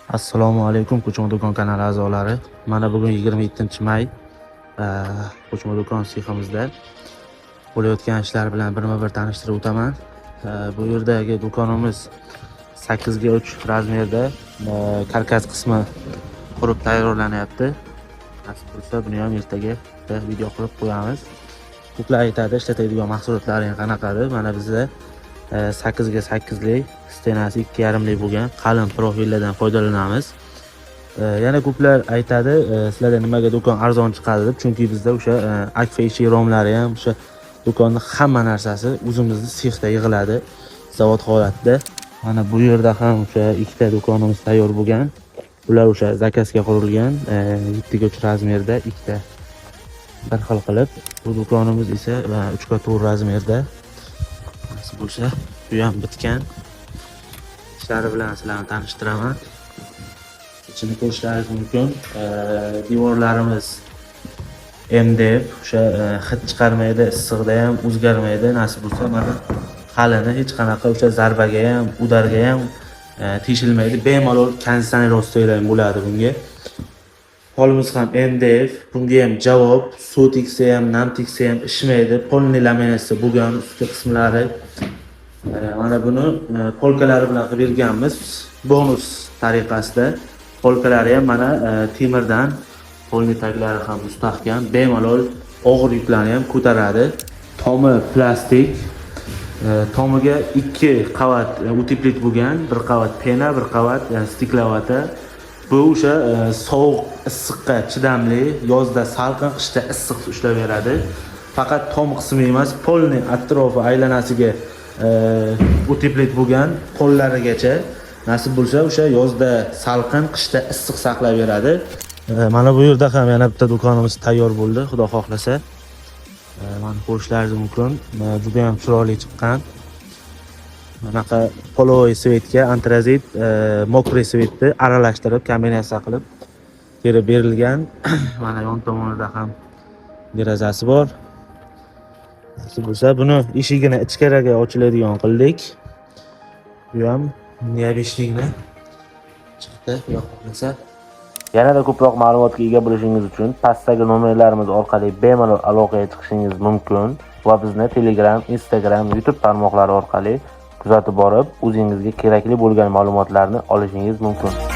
Assalomu alaykum Ko'chma do'kon kanali a'zolari. Mana bugun 27-may Ko'chma do'kon seximizda bo'layotgan ishlar bilan birma-bir tanishtirib o'taman. Bu yerdagi do'konimiz 8 ga 3 razmerda karkas qismi qurib tayyorlanyapti. Nasib bo'lsa buni ham ertaga video qilib qo'yamiz. Ko'plar aytadi, ishlatadigan mahsulotlaring qanaqadir? Mana bizda 8 ga 8 lik, stenasi 2,5 lik bo'lgan qalin profillardan foydalanamiz. Yana ko'plar aytadi, sizlarda nimaga do'kon arzon chiqadi deb, chunki bizda o'sha akfa ichi romlari ham, o'sha do'konning hamma narsasi o'zimizning sexda yig'iladi, zavod holatida. Mana bu yerda ham o'sha ikkita do'konimiz tayyor bo'lgan. Ular o'sha zakazga qurilgan, 7 ga 3 razmerda ikkita bir xil qilib. Bu do'konimiz esa 3 ga 4 razmerda. Nasib bo'lsa, bu ham bitgan. Ishlari bilan sizlarni tanishtiraman. Ichini ko'rishlaringiz mumkin. Devorlarimiz MDF, o'sha hid chiqarmaydi, issiqda ham o'zgarmaydi. Nasib bo'lsa, mana qalini hech qanaqa o'sha zarbaga ham, udarga ham teshilmaydi. Bemalol konditsioner ostida ham bo'ladi bunga. Polimiz ham MDF, bunga ham javob, suv teksa ham, nam teksa ham ishmaydi. Polni laminatsiya bo'lgan ustki qismlari. Mana buni polkalari bilan qilib berganmiz. Bonus tariqasida. Polkalari ham mana temirdan, polni taglari ham mustahkam, bemalol og'ir yuklarni ham ko'taradi. Tomi plastik. Tomiga 2 qavat uteplit bo'lgan, bir qavat pena, bir qavat stiklovata. Bu o'sha sovuq, issiqqa chidamli, yozda salqin, qishda issiq ushlab beradi. Faqat tom qismi emas, polni atrofi aylanasiga uteplit bo'lgan, qo'llarigacha nasib bo'lsa o'sha yozda salqin, qishda issiq saqlab beradi. Mana bu yerda ham yana bitta do'konimiz tayyor bo'ldi, xudo xohlasa. Mana ko'rishlaringiz mumkin. Juda ham chiroyli chiqqan. Bunaqa polovoy svetga antrazit, mokriy svetni aralashtirib, kombinatsiya qilib terib berilgan. Mana yon tomonida ham derazasi bor. Nasib bo'lsa, buni eshigini ichkariga ochiladigan qildik. Bu ham niyabeshlikni chiqdi, xudo xohlasa. Yanada ko'proq ma'lumotga ega bo'lishingiz uchun pastdagi nomerlarimiz orqali bemalol aloqaga chiqishingiz mumkin va bizni Telegram, Instagram, YouTube tarmoqlari orqali kuzatib borib, o'zingizga kerakli bo'lgan ma'lumotlarni olishingiz mumkin.